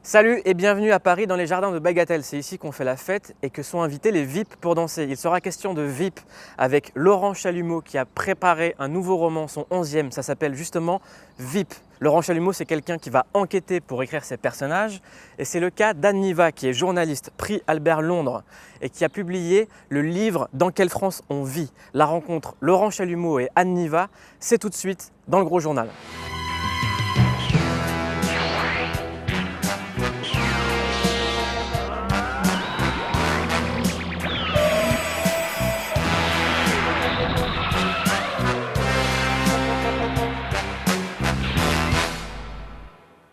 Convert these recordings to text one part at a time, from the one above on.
Salut et bienvenue à Paris dans les jardins de Bagatelle. C'est ici qu'on fait la fête et que sont invités les VIP pour danser. Il sera question de VIP avec Laurent Chalumeau qui a préparé un nouveau roman, son 11e. Ça s'appelle justement VIP. Laurent Chalumeau, c'est quelqu'un qui va enquêter pour écrire ses personnages. Et c'est le cas d'Anne Niva qui est journaliste, prix Albert Londres et qui a publié le livre Dans quelle France on vit. La rencontre Laurent Chalumeau et Anne Niva, c'est tout de suite dans le Gros Journal.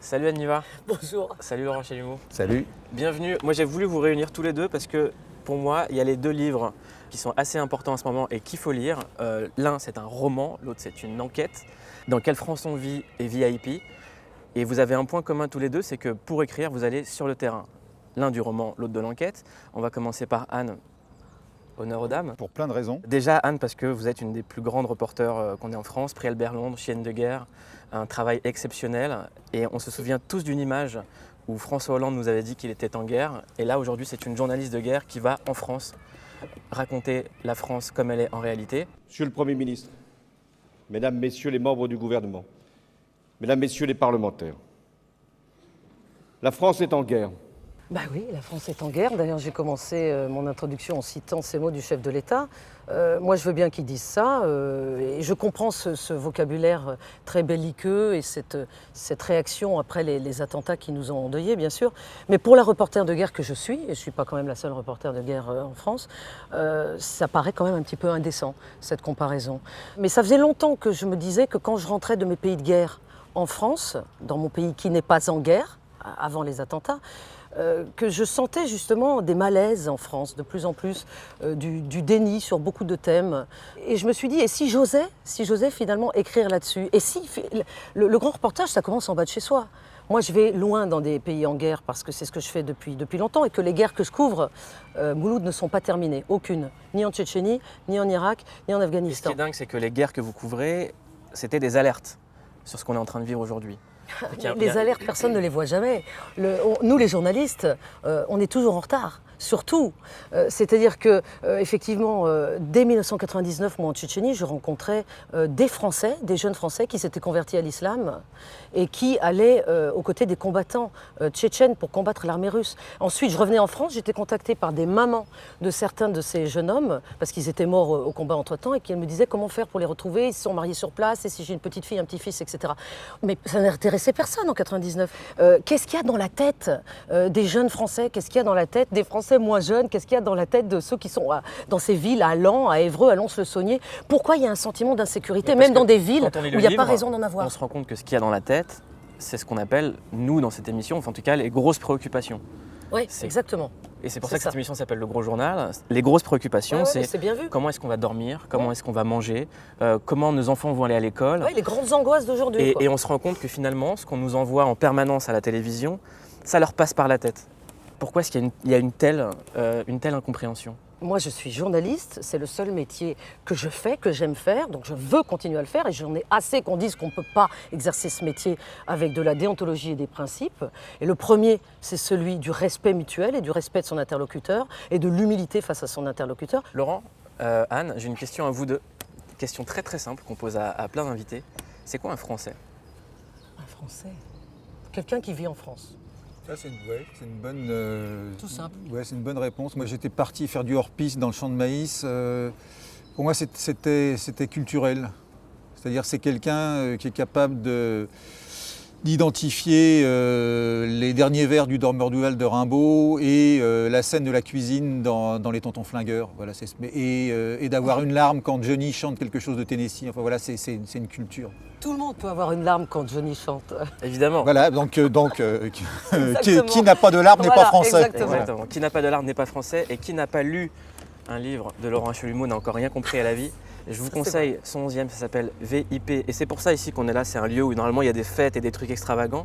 Salut Anne Niva. Bonjour. Salut Laurent Chalumeau. Salut. Bienvenue. Moi j'ai voulu vous réunir tous les deux parce que pour moi il y a les deux livres qui sont assez importants en ce moment et qu'il faut lire. L'un c'est un roman, l'autre c'est une enquête. Dans quelle France on vit et VIP. Et vous avez un point commun tous les deux, c'est que pour écrire vous allez sur le terrain. L'un du roman, l'autre de l'enquête. On va commencer par Anne. Honneur aux dames. Pour plein de raisons. Déjà Anne parce que vous êtes une des plus grandes reporters qu'on ait en France, prix Albert Londres, chienne de guerre, un travail exceptionnel et on se souvient tous d'une image où François Hollande nous avait dit qu'il était en guerre et là aujourd'hui c'est une journaliste de guerre qui va en France raconter la France comme elle est en réalité. Monsieur le Premier ministre, Mesdames, Messieurs les membres du gouvernement, Mesdames, Messieurs les parlementaires, la France est en guerre. Bah oui, la France est en guerre. D'ailleurs, j'ai commencé mon introduction en citant ces mots du chef de l'État. Moi, je veux bien qu'ils disent ça. Et je comprends ce vocabulaire très belliqueux et cette réaction après les attentats qui nous ont endeuillés, bien sûr. Mais pour la reporter de guerre que je suis, et je ne suis pas quand même la seule reporter de guerre en France, ça paraît quand même un petit peu indécent, cette comparaison. Mais ça faisait longtemps que je me disais que quand je rentrais de mes pays de guerre en France, dans mon pays qui n'est pas en guerre, avant les attentats, que je sentais justement des malaises en France, de plus en plus, du déni sur beaucoup de thèmes. Et je me suis dit, et si j'osais finalement écrire là-dessus? Et si le grand reportage, ça commence en bas de chez soi. Moi, je vais loin dans des pays en guerre parce que c'est ce que je fais depuis longtemps et que les guerres que je couvre, Mouloud, ne sont pas terminées, aucune. Ni en Tchétchénie, ni en Irak, ni en Afghanistan. Et ce qui est dingue, c'est que les guerres que vous couvrez, c'était des alertes sur ce qu'on est en train de vivre aujourd'hui. Les alertes, personne ne les voit jamais. Nous, les journalistes, on est toujours en retard. Surtout, c'est-à-dire que effectivement, dès 1999, moi en Tchétchénie, je rencontrais des Français, des jeunes Français qui s'étaient convertis à l'islam et qui allaient aux côtés des combattants tchétchènes pour combattre l'armée russe. Ensuite, je revenais en France, j'étais contactée par des mamans de certains de ces jeunes hommes parce qu'ils étaient morts au combat entre-temps et qui me disaient comment faire pour les retrouver, ils se sont mariés sur place et si j'ai une petite fille, un petit-fils, etc. Mais ça n'intéressait personne en 99. Qu'est-ce qu'il y a dans la tête des jeunes Français? Qu'est-ce qu'il y a dans la tête des Français moins jeunes? Qu'est-ce qu'il y a dans la tête de ceux qui sont dans ces villes, à Laon, à Évreux, à Lons-le-Saunier? Pourquoi il y a un sentiment d'insécurité, même dans des villes où il n'y a pas raison d'en avoir? On se rend compte que ce qu'il y a dans la tête, c'est ce qu'on appelle, nous, dans cette émission, enfin en tout cas, les grosses préoccupations. Oui, exactement. Et c'est pour ça que cette émission s'appelle Le Gros Journal. Les grosses préoccupations, c'est bien vu. Comment est-ce qu'on va dormir, comment est-ce qu'on va manger, comment nos enfants vont aller à l'école. Oui, les grandes angoisses d'aujourd'hui. Et on se rend compte que finalement, ce qu'on nous envoie en permanence à la télévision, ça leur passe par la tête. Pourquoi est-ce qu'il y a une telle incompréhension? Moi, je suis journaliste, c'est le seul métier que je fais, que j'aime faire, donc je veux continuer à le faire et j'en ai assez qu'on dise qu'on ne peut pas exercer ce métier avec de la déontologie et des principes. Et le premier, c'est celui du respect mutuel et du respect de son interlocuteur et de l'humilité face à son interlocuteur. Laurent, Anne, j'ai une question à vous deux. Une question très très simple qu'on pose à plein d'invités. C'est quoi un Français? Un Français? Quelqu'un qui vit en France. Ça, c'est une bonne. Tout simple. Ouais, c'est une bonne réponse. Moi, j'étais parti faire du hors-piste dans le champ de maïs. Pour moi, c'était culturel. C'est-à-dire, c'est quelqu'un qui est capable d'identifier les derniers vers du Dormeur Duval de Rimbaud et la scène de la cuisine dans Les Tontons Flingueurs. Voilà, et d'avoir une larme quand Johnny chante quelque chose de Tennessee. Enfin voilà, c'est une culture. Tout le monde peut avoir une larme quand Johnny chante. Évidemment. Voilà, donc qui n'a pas de larme n'est pas français. Exactement. Qui n'a pas de larme n'est pas français et qui n'a pas lu un livre de Laurent Chalumeau n'a encore rien compris à la vie. Je vous conseille son 11e, ça s'appelle VIP. Et c'est pour ça ici qu'on est là, c'est un lieu où normalement il y a des fêtes et des trucs extravagants.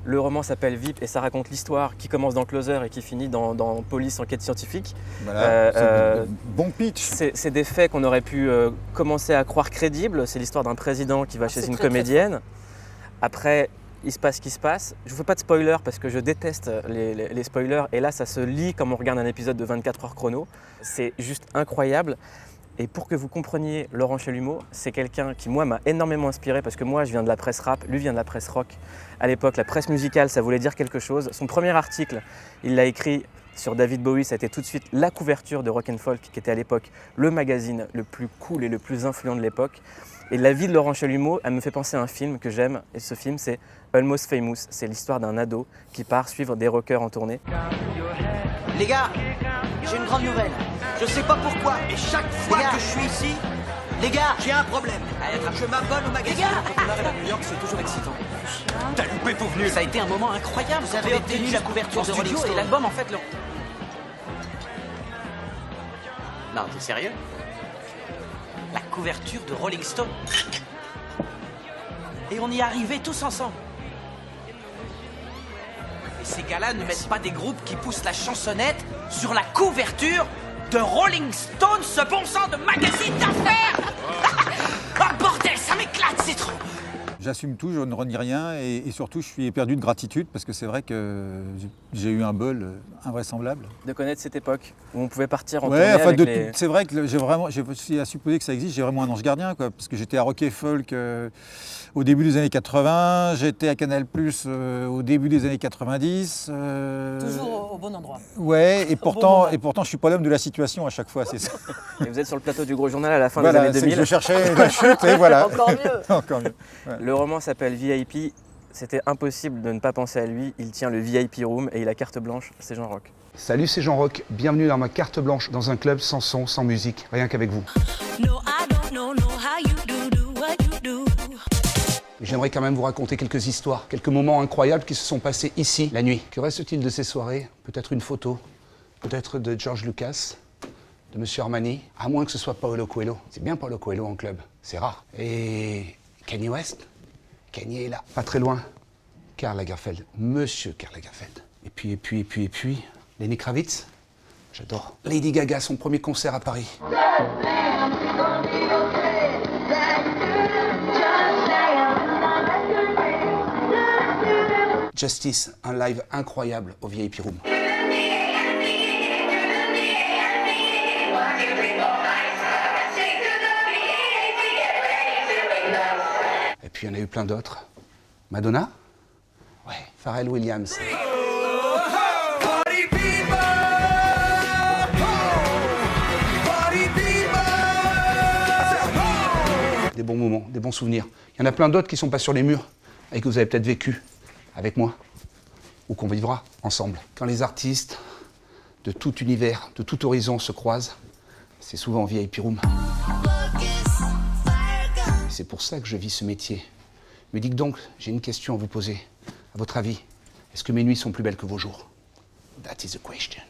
Le roman s'appelle VIP et ça raconte l'histoire qui commence dans Closer et qui finit dans Police Enquête Scientifique. Voilà, bon pitch. C'est des faits qu'on aurait pu commencer à croire crédibles. C'est l'histoire d'un président qui va chez une comédienne. Après, il se passe ce qui se passe. Je ne vous fais pas de spoiler parce que je déteste les spoilers. Et là, ça se lit comme on regarde un épisode de 24 heures chrono. C'est juste incroyable. Et pour que vous compreniez Laurent Chalumeau, c'est quelqu'un qui, moi, m'a énormément inspiré parce que moi, je viens de la presse rap, lui vient de la presse rock. À l'époque, la presse musicale, ça voulait dire quelque chose. Son premier article, il l'a écrit sur David Bowie, ça a été tout de suite la couverture de Rock & Folk, qui était à l'époque le magazine le plus cool et le plus influent de l'époque. Et la vie de Laurent Chalumeau, elle me fait penser à un film que j'aime. Et ce film, c'est Almost Famous. C'est l'histoire d'un ado qui part suivre des rockers en tournée. Les gars, j'ai une grande nouvelle. Je sais pas pourquoi, mais chaque fois que je suis ici, les gars, j'ai un problème. Je m'abonne au magazine. Les gars, quand on arrive à New York, c'est toujours excitant. T'as loupé pour venir. Ça a été un moment incroyable. Vous avez obtenu la couverture de Rolling Stone. Et l'album, en fait, le... Non, t'es sérieux? La couverture de Rolling Stone. Et on y est arrivés tous ensemble. Et ces gars-là ne mettent pas des groupes qui poussent la chansonnette sur la couverture de Rolling Stone, ce bon sang de magazine d'affaires. Ah bordel, ça m'éclate, c'est trop. J'assume tout, je ne renie rien et surtout je suis éperdu de gratitude parce que c'est vrai que j'ai eu un bol invraisemblable. De connaître cette époque où on pouvait partir en Ouais, tournée enfin, avec les... c'est vrai que j'ai aussi à supposer que ça existe, j'ai vraiment un ange gardien, quoi, parce que j'étais à Rock & Folk au début des années 80, j'étais à Canal+ au début des années 90. Toujours au bon endroit. Ouais, et pourtant je suis pas l'homme de la situation à chaque fois, c'est ça. Et vous êtes sur le plateau du Gros Journal à la fin Voilà, des années 2000. je cherchais la chute et voilà. Encore mieux. Encore mieux. Ouais. Le roman s'appelle VIP. C'était impossible de ne pas penser à lui. Il tient le VIP Room et il a carte blanche. C'est Jean Rock. Salut, c'est Jean Rock. Bienvenue dans ma carte blanche dans un club sans son, sans musique, rien qu'avec vous. J'aimerais quand même vous raconter quelques histoires, quelques moments incroyables qui se sont passés ici, la nuit. Que reste-t-il de ces soirées? Peut-être une photo, peut-être de George Lucas, de Monsieur Armani, à moins que ce soit Paolo Coelho. C'est bien Paolo Coelho en club, c'est rare. Et Kanye West? Kanye est là, pas très loin. Karl Lagerfeld, Monsieur Karl Lagerfeld. Et puis, Lenny Kravitz, j'adore. Lady Gaga, son premier concert à Paris. Justice, un live incroyable au VIP Room. Et puis il y en a eu plein d'autres. Madonna? Ouais, Pharrell Williams. Des bons moments, des bons souvenirs. Il y en a plein d'autres qui sont pas sur les murs, et que vous avez peut-être vécu avec moi, ou qu'on vivra ensemble. Quand les artistes de tout univers, de tout horizon se croisent, c'est souvent en VIP Room. C'est pour ça que je vis ce métier. Mais dites donc, j'ai une question à vous poser. À votre avis, est-ce que mes nuits sont plus belles que vos jours? That is the question.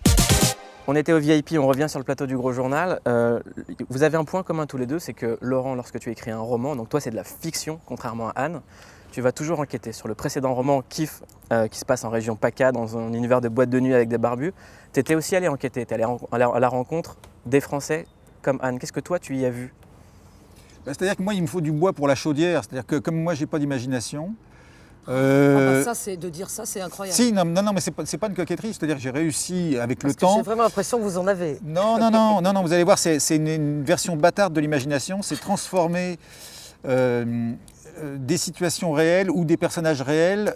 On était au VIP, on revient sur le plateau du Gros Journal. Vous avez un point commun tous les deux, c'est que Laurent, lorsque tu écris un roman, donc toi c'est de la fiction, contrairement à Anne, tu vas toujours enquêter. Sur le précédent roman, Kiff, qui se passe en région PACA, dans un univers de boîte de nuit avec des barbus, tu étais aussi allé enquêter, tu es allé à la rencontre des Français comme Anne. Qu'est-ce que toi tu y as vu? C'est-à-dire que moi il me faut du bois pour la chaudière, c'est-à-dire que comme moi j'ai pas d'imagination, Ça, c'est de dire ça, c'est incroyable. si, non, mais c'est pas une coquetterie, c'est-à-dire que j'ai réussi avec le Parce que temps. j'ai vraiment l'impression que vous en avez. Non, vous allez voir, c'est une version bâtarde de l'imagination, c'est transformer des situations réelles ou des personnages réels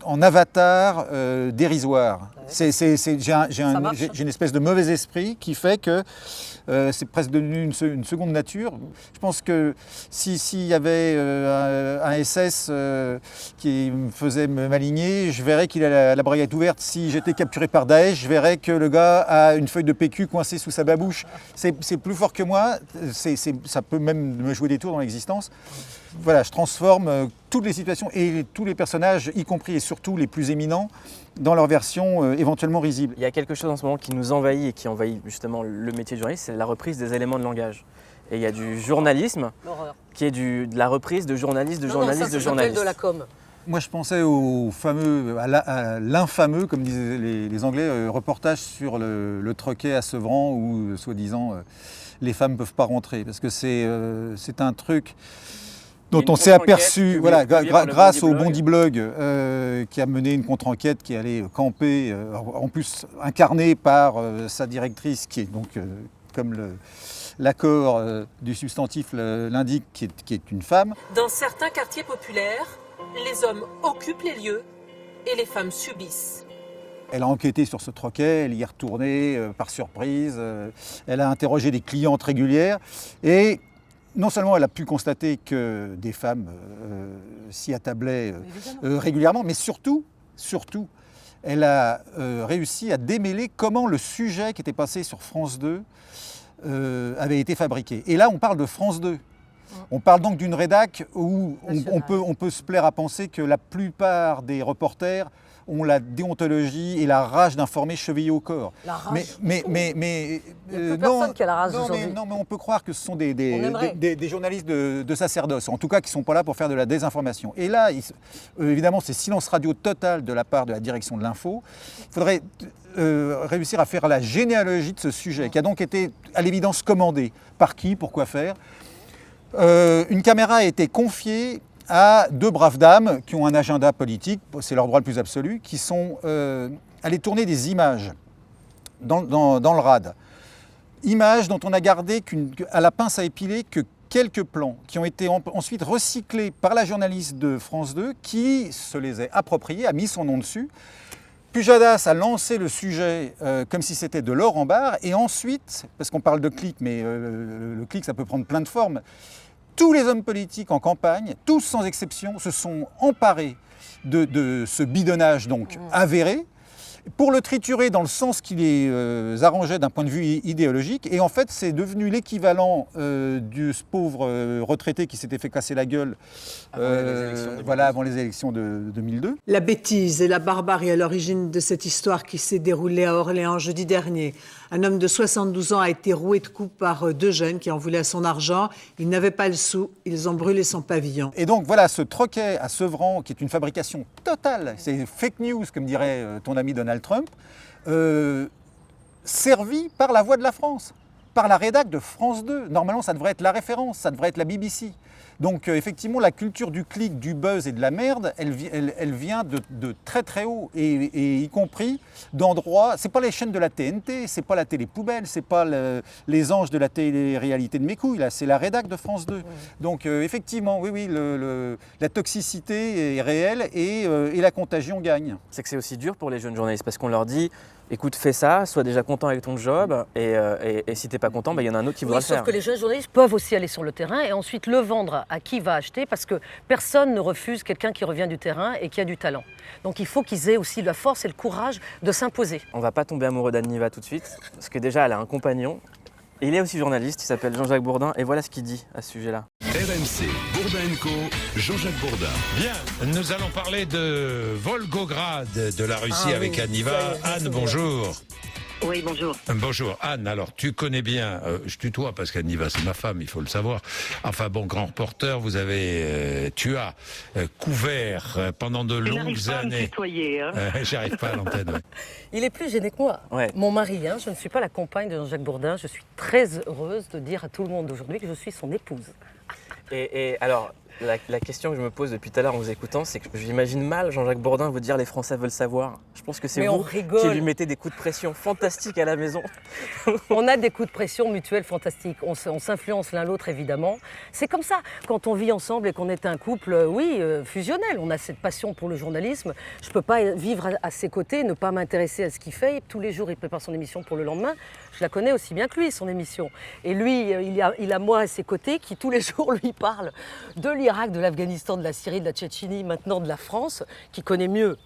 en avatars dérisoires. Ouais. J'ai marche. une espèce de mauvais esprit qui fait que c'est presque devenu une seconde nature. Je pense que s'il y avait un SS qui me faisait m'aligner, je verrais qu'il a la braguette ouverte. Si j'étais capturé par Daesh, je verrais que le gars a une feuille de PQ coincée sous sa babouche. C'est plus fort que moi, ça peut même me jouer des tours dans l'existence. Voilà, je transforme toutes les situations et tous les personnages, y compris et surtout les plus éminents, dans leur version éventuellement risible. Il y a quelque chose en ce moment qui nous envahit et qui envahit justement le métier de journaliste, c'est la reprise des éléments de langage. Et il y a du journalisme L'horreur. qui est de la reprise de journalistes, de Non, journalistes, ça de s'appelle journalistes. de la com. Moi, je pensais à l'infameux, comme disaient les Anglais, reportage sur le troquet à Sevran où, soi-disant, les femmes ne peuvent pas rentrer. Parce que c'est un truc dont une on s'est contre-enquête aperçu, voilà, publiée par le grâce au Bondi Bondi Blog, qui a mené une contre-enquête qui allait camper, en plus incarnée par sa directrice, qui est donc, comme l'accord du substantif l'indique, qui est une femme. Dans certains quartiers populaires, les hommes occupent les lieux et les femmes subissent. Elle a enquêté sur ce troquet, elle y est retournée par surprise, elle a interrogé des clientes régulières et non seulement elle a pu constater que des femmes s'y attablaient régulièrement, mais surtout, elle a réussi à démêler comment le sujet qui était passé sur France 2 avait été fabriqué. Et là, on parle de France 2. On parle donc d'une rédac où on peut se plaire à penser que la plupart des reporters ont la déontologie et la rage d'informer chevillée au corps. La rage. Mais Il n'y a plus personne qui a la rage aujourd'hui. non, mais on peut croire que ce sont des journalistes de sacerdoce, en tout cas qui ne sont pas là pour faire de la désinformation. Et là, évidemment, c'est silence radio total de la part de la direction de l'info. Il faudrait réussir à faire la généalogie de ce sujet, qui a donc été à l'évidence commandé. Par qui, pour quoi faire ? Une caméra a été confiée à 2 braves dames qui ont un agenda politique, c'est leur droit le plus absolu, qui sont allées tourner des images dans le RAD. Images dont on a gardé à la pince à épiler que quelques plans, qui ont été ensuite recyclés par la journaliste de France 2, qui se les a appropriés, a mis son nom dessus. Pujadas a lancé le sujet comme si c'était de l'or en barre, et ensuite, parce qu'on parle de clic, mais le clic ça peut prendre plein de formes, tous les hommes politiques en campagne, tous sans exception, se sont emparés de ce bidonnage donc avéré, pour le triturer dans le sens qui les arrangeait d'un point de vue idéologique. Et en fait, c'est devenu l'équivalent de ce pauvre retraité qui s'était fait casser la gueule avant les élections de 2002. La bêtise et la barbarie à l'origine de cette histoire qui s'est déroulée à Orléans jeudi dernier. Un homme de 72 ans a été roué de coups par 2 jeunes qui en voulaient à son argent. Ils n'avaient pas le sou, ils ont brûlé son pavillon. Et donc voilà, ce troquet à Sevran, qui est une fabrication totale, c'est fake news, comme dirait ton ami Donald Trump, servi par la Voix de la France, par la rédac de France 2. Normalement, ça devrait être la référence, ça devrait être la BBC. Donc effectivement, la culture du clic, du buzz et de la merde, elle vient de très très haut, et y compris d'endroits, c'est pas les chaînes de la TNT, c'est pas la télé poubelle, c'est pas les anges de la télé-réalité de mes couilles, là, c'est la rédac de France 2. Donc effectivement, oui, la toxicité est réelle et la contagion gagne. C'est que c'est aussi dur pour les jeunes journalistes parce qu'on leur dit écoute, fais ça, sois déjà content avec ton job et si t'es pas content, il y en a un autre qui voudra le faire. Sauf que les jeunes journalistes peuvent aussi aller sur le terrain et ensuite le vendre à qui va acheter, parce que personne ne refuse quelqu'un qui revient du terrain et qui a du talent. Donc il faut qu'ils aient aussi la force et le courage de s'imposer. On va pas tomber amoureux d'Anne Niva tout de suite, parce que déjà elle a un compagnon. Et il est aussi journaliste, il s'appelle Jean-Jacques Bourdin, et voilà ce qu'il dit à ce sujet-là. RMC, Bourdin & Co, Jean-Jacques Bourdin. Bien, nous allons parler de Volgograd, de la Russie avec Anne Niva. Anne, bonjour. Oui, bonjour. Bonjour. Anne, alors tu connais bien, je tutoie parce qu'Anne Niva c'est ma femme, il faut le savoir. Enfin bon, grand reporter, tu as couvert pendant de longues années. J'arrive pas à l'antenne. Ouais. Il est plus gêné que moi. Ouais. Mon mari, je ne suis pas la compagne de Jean-Jacques Bourdin, je suis très heureuse de dire à tout le monde aujourd'hui que je suis son épouse. Et alors, la question que je me pose depuis tout à l'heure en vous écoutant, c'est que j'imagine mal Jean-Jacques Bourdin vous dire les Français veulent savoir. Je pense que c'est vous qui lui mettez des coups de pression fantastiques à la maison. On a des coups de pression mutuels fantastiques. On s'influence l'un l'autre évidemment. C'est comme ça. Quand on vit ensemble et qu'on est un couple, fusionnel, on a cette passion pour le journalisme. Je ne peux pas vivre à ses côtés, ne pas m'intéresser à ce qu'il fait. Tous les jours, il prépare son émission pour le lendemain. Je la connais aussi bien que lui, son émission. Et lui, il a moi à ses côtés qui tous les jours lui parle de l'Irak, de l'Afghanistan, de la Syrie, de la Tchétchénie, maintenant de la France, qui connaît mieux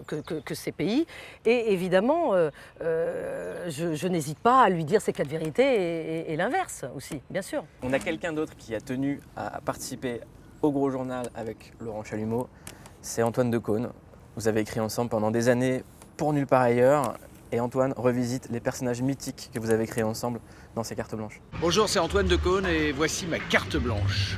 que ces pays. Et évidemment, je n'hésite pas à lui dire ses 4 vérités et l'inverse aussi, bien sûr. On a quelqu'un d'autre qui a tenu à participer au Gros Journal avec Laurent Chalumeau, c'est Antoine Decaune. Vous avez écrit ensemble pendant des années pour Nulle part ailleurs. Et Antoine revisite les personnages mythiques que vous avez créés ensemble dans ces cartes blanches. Bonjour, c'est Antoine Decaune et voici ma carte blanche.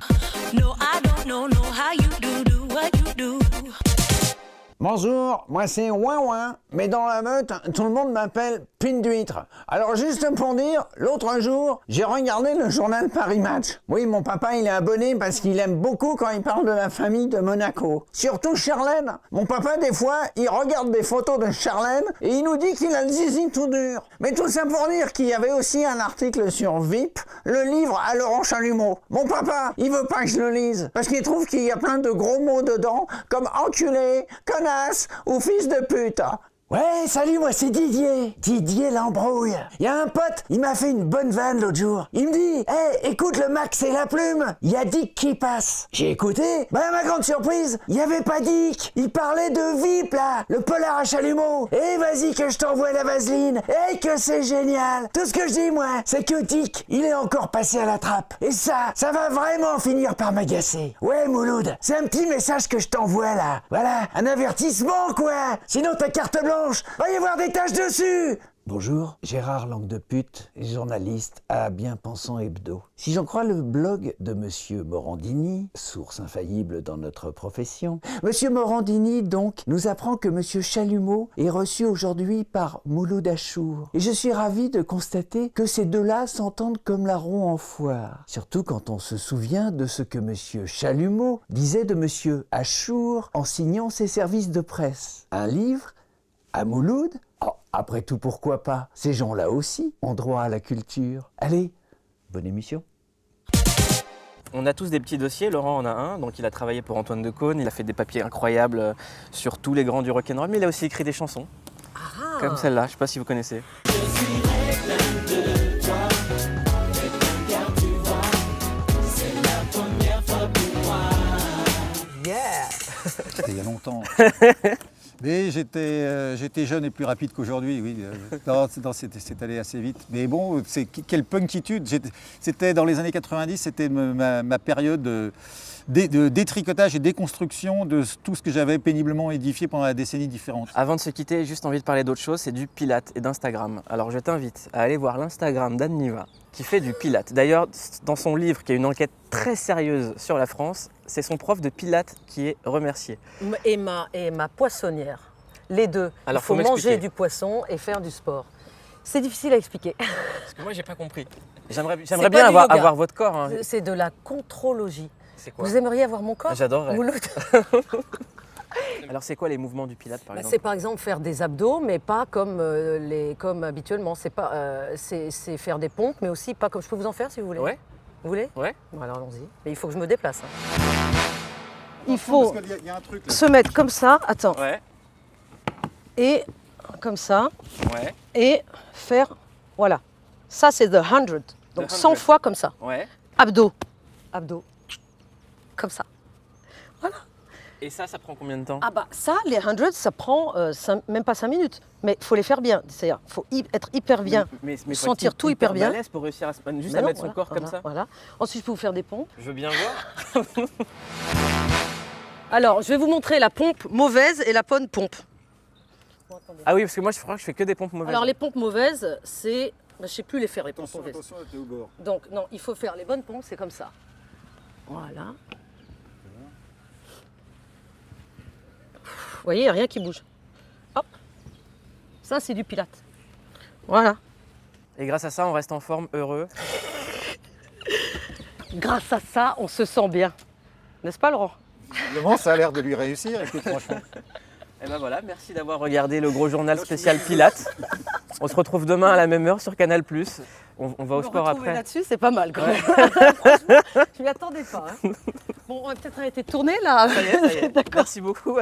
Bonjour, moi c'est Ouin, mais dans la meute, tout le monde m'appelle Pine d'huître. Alors juste pour dire, l'autre jour, j'ai regardé le journal Paris Match. Oui, mon papa il est abonné parce qu'il aime beaucoup quand il parle de la famille de Monaco. Surtout Charlène. Mon papa des fois, il regarde des photos de Charlène et il nous dit qu'il a le zizi tout dur. Mais tout ça pour dire qu'il y avait aussi un article sur VIP, le livre à Laurent Chalumeau. Mon papa, il veut pas que je le lise parce qu'il trouve qu'il y a plein de gros mots dedans comme enculé, connasse ou fils de pute. Ouais, salut, moi c'est Didier. Didier l'embrouille. Il y a un pote, il m'a fait une bonne vanne l'autre jour. Il me dit, hey, écoute le Max et la plume, il y a Dick qui passe. J'ai écouté, à ma grande surprise, il y avait pas Dick. Il parlait de VIP là, le polar à chalumeau. Eh vas-y que je t'envoie la vaseline. Eh que c'est génial. Tout ce que je dis moi, c'est que Dick, il est encore passé à la trappe. Et ça va vraiment finir par m'agacer. Ouais Mouloud, c'est un petit message que je t'envoie là. Voilà, un avertissement quoi. Sinon ta carte blanche, va y avoir des taches dessus. Bonjour, Gérard Langue de Pute, journaliste à Bien Pensant Hebdo. Si j'en crois le blog de Monsieur Morandini, source infaillible dans notre profession, Monsieur Morandini donc nous apprend que Monsieur Chalumeau est reçu aujourd'hui par Mouloud Achour. Et je suis ravi de constater que ces deux-là s'entendent comme larrons en foire. Surtout quand on se souvient de ce que Monsieur Chalumeau disait de Monsieur Achour en signant ses services de presse. Un livre à Mouloud? Oh, après tout, pourquoi pas? Ces gens-là aussi ont droit à la culture. Allez, bonne émission. On a tous des petits dossiers, Laurent en a un, donc il a travaillé pour Antoine de Caunes, il a fait des papiers incroyables sur tous les grands du rock'n'roll, mais il a aussi écrit des chansons, comme celle-là, je ne sais pas si vous connaissez. C'était il y a longtemps. Mais j'étais jeune et plus rapide qu'aujourd'hui, oui. C'est allé assez vite. Mais bon, quelle punkitude. C'était dans les années 90, c'était ma période de détricotage et déconstruction de tout ce que j'avais péniblement édifié pendant la décennie différente. Avant de se quitter, j'ai juste envie de parler d'autre chose, c'est du Pilate et d'Instagram. Alors je t'invite à aller voir l'Instagram d'Anne Niva, qui fait du Pilate. D'ailleurs, dans son livre, qui est une enquête très sérieuse sur la France, c'est son prof de Pilate qui est remercié. Et ma poissonnière, les deux. Alors, il faut manger du poisson et faire du sport. C'est difficile à expliquer. Parce que moi, j'ai pas compris. J'aimerais bien avoir votre corps. Hein. C'est de la contrologie. C'est quoi? Vous aimeriez avoir mon corps? J'adorerais. Alors c'est quoi les mouvements du Pilate par exemple? C'est par exemple faire des abdos, mais pas comme habituellement. C'est faire des pompes, mais aussi pas comme... Je peux vous en faire si vous voulez? Ouais. Vous voulez? Ouais. Bon, alors allons-y. Mais il faut que je me déplace. Il faut y a un truc, là. se mettre comme ça. Attends. Ouais. Et comme ça. Ouais. Et faire... Voilà. Ça c'est the 100. Donc 100 fois comme ça. Ouais. Abdos. Abdos. Comme ça. Voilà. Et ça prend combien de temps? Ah bah ça, les 100, ça prend même pas 5 minutes. Mais il faut les faire bien. C'est-à-dire, il faut être hyper bien, mais sentir tout hyper bien. Balèze pour réussir à mettre son corps comme ça. Voilà. Ensuite, je peux vous faire des pompes. Je veux bien voir. Alors, je vais vous montrer la pompe mauvaise et la bonne pompe. Ah oui, parce que moi, je crois que je fais que des pompes mauvaises. Alors, les pompes mauvaises, c'est... je ne sais plus les faire, les pompes mauvaises. Attention, t'es au bord. Donc, non, il faut faire les bonnes pompes, c'est comme ça. Voilà. Vous voyez, il n'y a rien qui bouge. Hop. Ça, c'est du Pilate. Voilà. Et grâce à ça, on reste en forme, heureux. Grâce à ça, on se sent bien. N'est-ce pas, Laurent? Vraiment, ça a l'air de lui réussir, écoute, franchement. Et ben voilà, merci d'avoir regardé le gros journal spécial Pilate. On se retrouve demain à la même heure sur Canal+. On va au sport après. Là-dessus, c'est pas mal quand même. Franchement, je m'y attendais pas. Hein. Bon, on va peut-être arrêter de tourner là. Ça y est. Merci beaucoup.